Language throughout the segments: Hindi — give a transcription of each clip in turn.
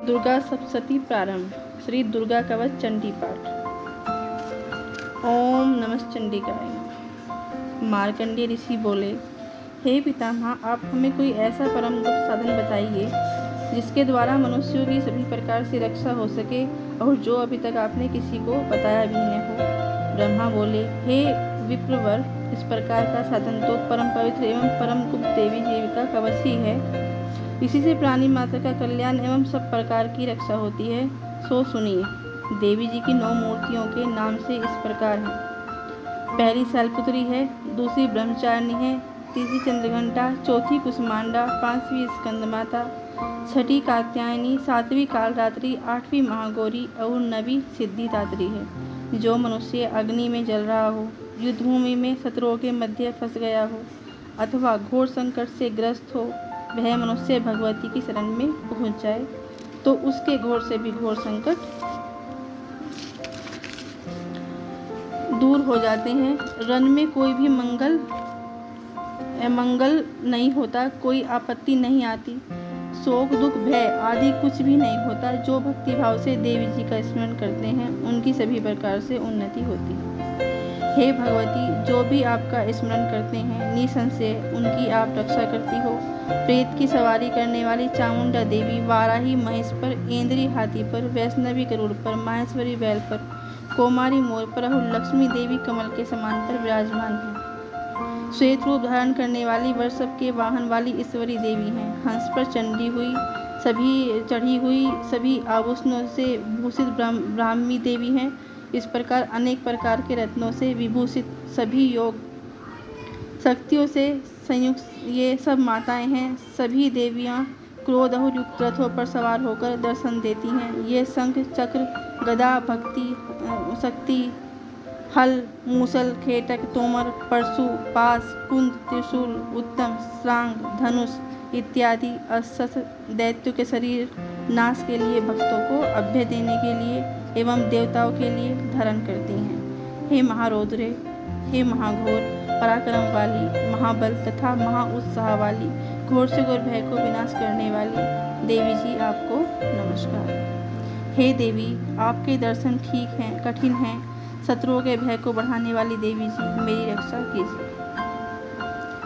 दुर्गा सप्तशती प्रारंभ। श्री दुर्गा कवच चंडी पाठ। ओम नमः चंडिकाय नमः। मार्कंडेय ऋषि बोले, हे पितामह, आप हमें कोई ऐसा परम गुप्त साधन बताइए जिसके द्वारा मनुष्यों की सभी प्रकार से रक्षा हो सके और जो अभी तक आपने किसी को बताया भी न हो। ब्रह्मा बोले, हे विप्रवर, इस प्रकार का साधन तो परम पवित्र एवं परम गुप्त देवी जीविका कवच ही है। इसी से प्राणी मात्र का कल्याण एवं सब प्रकार की रक्षा होती है। सो सुनिए। देवी जी की 9 मूर्तियों के नाम से इस प्रकार हैं। पहली शैलपुत्री है, दूसरी ब्रह्मचारिणी है, तीसरी चंद्रघंटा, चौथी कुसुमांडा, 5वीं स्कंदमाता, 6ठी कात्यायनी, 7वीं कालरात्रि, 8वीं महागौरी और 9वीं सिद्धिदात्री है। जो मनुष्य अग्नि में जल रहा हो, युद्धभूमि में शत्रुओं के मध्य फंस गया हो अथवा घोर संकट से ग्रस्त हो, वह मनुष्य भगवती की शरण में पहुंच जाए तो उसके घोर से भी घोर संकट दूर हो जाते हैं। रण में कोई भी मंगल नहीं होता, कोई आपत्ति नहीं आती, शोक दुख भय आदि कुछ भी नहीं होता। जो भक्ति भाव से देवी जी का स्मरण करते हैं उनकी सभी प्रकार से उन्नति होती है। हे भगवती, जो भी आपका स्मरण करते हैं निसंशय उनकी आप रक्षा करती हो। प्रेत की सवारी करने वाली चामुंडा देवी वाराही महेश पर, इंद्री हाथी पर, वैष्णवी गरुड़ पर, माहेश्वरी बैल पर, कौमारी मोर पर और लक्ष्मी देवी कमल के समान पर विराजमान है। श्वेत रूप धारण करने वाली वर्षभ के वाहन वाली ईश्वरी देवी हैं। हंस पर चढ़ी हुई सभी आभूषणों से भूषित ब्राह्मी देवी हैं। इस प्रकार अनेक प्रकार के रत्नों से विभूषित सभी योग शक्तियों से संयुक्त ये सब माताएं हैं। सभी देवियां क्रोध और युक्त रथों पर सवार होकर दर्शन देती हैं। ये शंख चक्र गदा भक्ति शक्ति हल मूसल खेटक तोमर परशु पास कुंद त्रिशूल उत्तम श्रांग धनुष इत्यादि अस्त्र दैत्यों के शरीर नाश के लिए, भक्तों को अभय देने के लिए एवं देवताओं के लिए धारण करती हैं। हे महारौद्रे, हे महाघोर पराक्रम वाली, महाबल तथा महाउत्साह वाली, घोर से घोर भय को विनाश करने वाली देवी जी, आपको नमस्कार। हे देवी, आपके दर्शन ठीक हैं, कठिन हैं। शत्रुओं के भय को बढ़ाने वाली देवी जी, मेरी रक्षा कीजिए।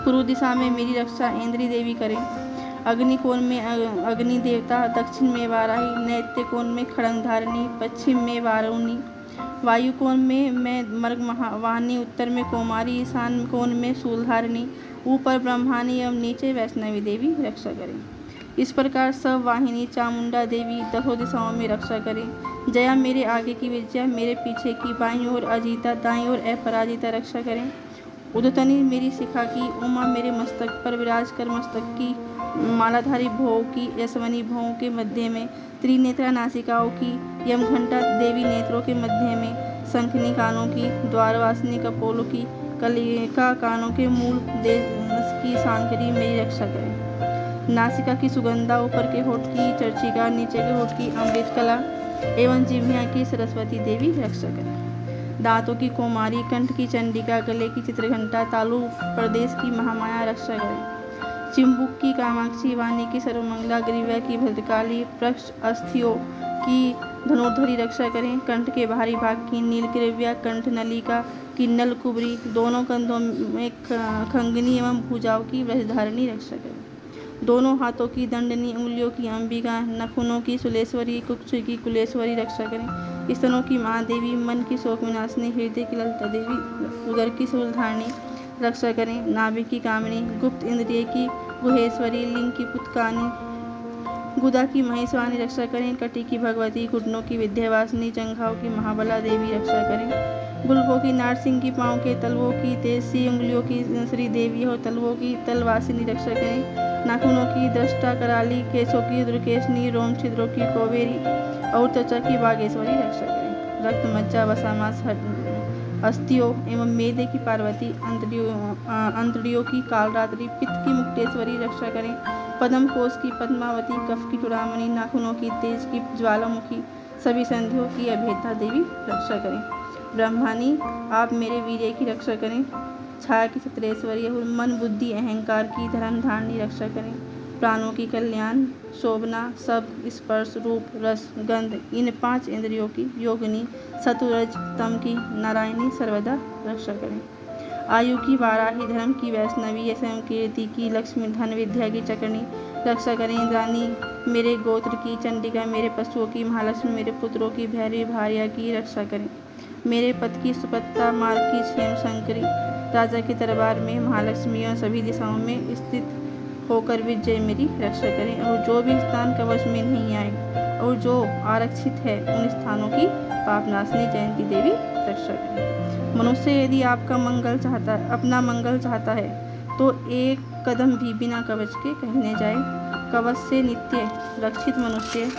पूर्व दिशा में मेरी रक्षा इंद्री देवी करें। अग्निकोण में अग्नि देवता, दक्षिण में वाराही, नैत्य कोण में खड़ंगधारिणी, पश्चिम में वारुणी, वायु कोण में मैं मर्ग वाहिनी, उत्तर में कौमारी, ईशान कोण में शूलधारिणी, ऊपर ब्रह्मानी एवं नीचे वैष्णवी देवी रक्षा करें। इस प्रकार सब वाहिनी चामुंडा देवी 10 दिशाओं में रक्षा करें। जया मेरे आगे की विजया, मेरे पीछे की बाईं ओर अजीता, दाईं ओर अपराजिता रक्षा करें। उदतनी मेरी शिखा की, उमा मेरे मस्तक पर विराज कर मस्तक की, मालाधारी भों की, यशवनी भों के मध्य में, त्रिनेत्रा नासिकाओं की, यमघंटा देवी नेत्रों के मध्य में, शंखनी कानों की, द्वारवासिनी कपोलों की, कलिका कानों के मूल देश की सांकरी मेरी रक्षा करें। नासिका की सुगंधा, ऊपर के होठ की चर्चिका, नीचे के होठ की अमृत कला एवं जिह्वा की सरस्वती देवी रक्षा करें। दांतों की कौमारी, कंठ की चंडिका, गले की चित्रघंटा, तालु प्रदेश की महामाया रक्षा करें। चिंबुक की कामाक्षी, वाणी की सर्वमंगला, ग्रीवा की भद्रकाली, पृष्ठ अस्थियों की धनुर्धरी रक्षा करें। कंठ के बाहरी भाग की नीलग्रीव्या, कंठ नलिका की नलकुबरी, दोनों कंधों में खंगनी एवं भुजाओं की वज्रधारिणी रक्षा करें। दोनों हाथों की दंडनी, उंगलियों की अंबिका, नखुनों की सुलेश्वरी, कुक्ष की कुलेश्वरी रक्षा करें। स्तनों की महादेवी, मन की शोक विनाशिनी, हृदय की ललिता देवी, उदर की शूलधारिणी रक्षा करें। नाभि की कामिनी, गुप्त इंद्रिय की गुहेश्वरी, लिंग की पुत्कानी, गुदा की महेश्वानी रक्षा करें। कटी की भगवती, घुटनों की विद्यावासिनी, जंघाओं की महाबला देवी रक्षा करें। गुल्फों की नारसिंह की, पाँव के तलवों की तेजसी, उंगलियों की श्री देवी और तलवों की तलवासिनी रक्षा करें। नाखूनों की दृष्टा कराली, केशों की दुर्केशनी, रोम छिद्रों की कौबेरी और त्वचा की बागेश्वरी रक्षा करें। रक्त मज्जा वसामास अस्थियों एवं मेदे की पार्वती, अंतड़ियों की कालरात्रि, पित्त की मुक्तेश्वरी रक्षा करें। पद्म कोश की पद्मावती, कफ की चूड़ामणि, नाखूनों की तेज की ज्वालामुखी, सभी संधियों की अभेदा देवी रक्षा करें। ब्रह्मानी, आप मेरे वीर्य की रक्षा करें। छाया की छत्रेश्वरी और मन बुद्धि अहंकार की धर्म धारणी रक्षा करें। प्राणों की कल्याण, शोभना, शब्द, स्पर्श, रूप, रस, गंध, इन 5 इंद्रियों की योगिनी, सतुरज तम की नारायणी सर्वदा रक्षा करें। आयु की वाराही, धर्म की वैष्णवी, स्वयं कीर्ति की लक्ष्मी, धन विद्या की चक्रणी रक्षा करें। इंद्राणी मेरे गोत्र की, चंडिका मेरे पशुओं की, महालक्ष्मी मेरे पुत्रों की, भैरवी भार्या की रक्षा करें। मेरे पद की सुपत्ता, मार्ग की क्षेम शंकरी, राजा के दरबार में महालक्ष्मी और सभी दिशाओं में स्थित होकर विजय मेरी रक्षा करें। और जो भी स्थान कवच में नहीं आए और जो आरक्षित है उन स्थानों की पापनाशनी जयंती देवी रक्षा करें। मनुष्य यदि आपका मंगल चाहता है, अपना मंगल चाहता है, तो एक कदम भी बिना कवच के कहीं न जाए। कवच से नित्य रक्षित मनुष्य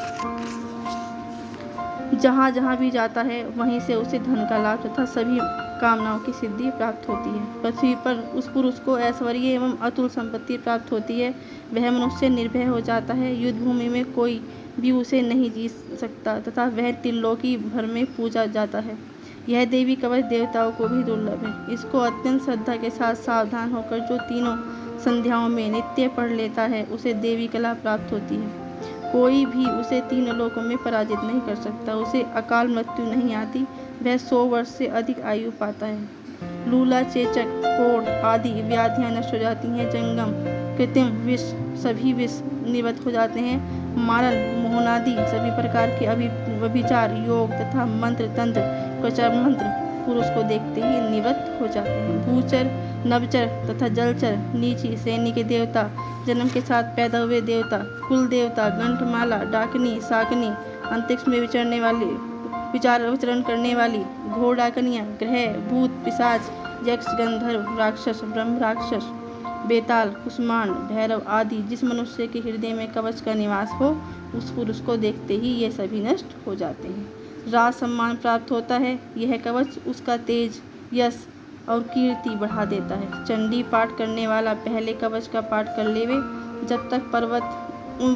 जहाँ जहाँ भी जाता है वहीं से उसे धन का लाभ तथा सभी कामनाओं की सिद्धि प्राप्त होती है। पृथ्वी पर उस पुरुष को ऐश्वर्य एवं अतुल संपत्ति प्राप्त होती है। वह मनुष्य निर्भय हो जाता है, युद्ध भूमि में कोई भी उसे नहीं जीत सकता तथा वह त्रिलोकी भर में पूजा जाता है। यह देवी कवच देवताओं को भी दुर्लभ है। इसको अत्यंत श्रद्धा के साथ सावधान होकर जो तीनों संध्याओं में नित्य पढ़ लेता है उसे देवी कला प्राप्त होती है। कोई भी उसे 3 लोकों में पराजित नहीं कर सकता। उसे अकाल मृत्यु नहीं आती। वह 100 वर्ष से अधिक आयु पाता है। लूला, चेचक, कोढ़ आदि व्याधियां नष्ट हो जाती हैं। जंगम, कृत्रिम विष, सभी विष निवृत्त हो जाते हैं। मारण, मोहनादि सभी प्रकार के व्यभिचार, योग तथा मंत्र तंत्र, प्रचार मंत्र पुरुष को देखते ही निवृत्त हो जाते हैं। भूचर, नभचर तथा जलचर, नीची श्रेणी के देवता, जन्म के साथ पैदा हुए देवता, कुल देवता, गंठमाला, डाकनी, शाकनी, अंतरिक्ष में विचरण करने वाली घोर डाकनियाँ, ग्रह, भूत, पिशाच, यक्ष, गंधर्व, राक्षस, ब्रह्म राक्षस, बेताल, कुष्मांड, भैरव आदि जिस मनुष्य के हृदय में कवच का निवास हो उस पुरुष को देखते ही ये सभी नष्ट हो जाते हैं। राज सम्मान प्राप्त होता है। यह कवच उसका तेज, यश और कीर्ति बढ़ा देता है। चंडी पाठ करने वाला पहले कवच का पाठ कर लेवे। जब तक पर्वत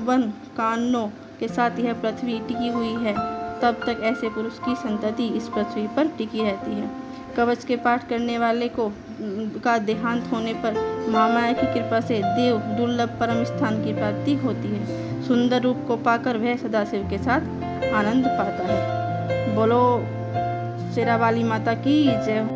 वन कानों के साथ यह पृथ्वी टिकी हुई है तब तक ऐसे पुरुष की संतति इस पृथ्वी पर टिकी रहती है। कवच के पाठ करने वाले का देहांत होने पर महामाया की कृपा से देव दुर्लभ परम स्थान की प्राप्ति होती है। सुंदर रूप को पाकर वह सदाशिव के साथ आनंद पाता है। बोलो शेरावाली माता की जय।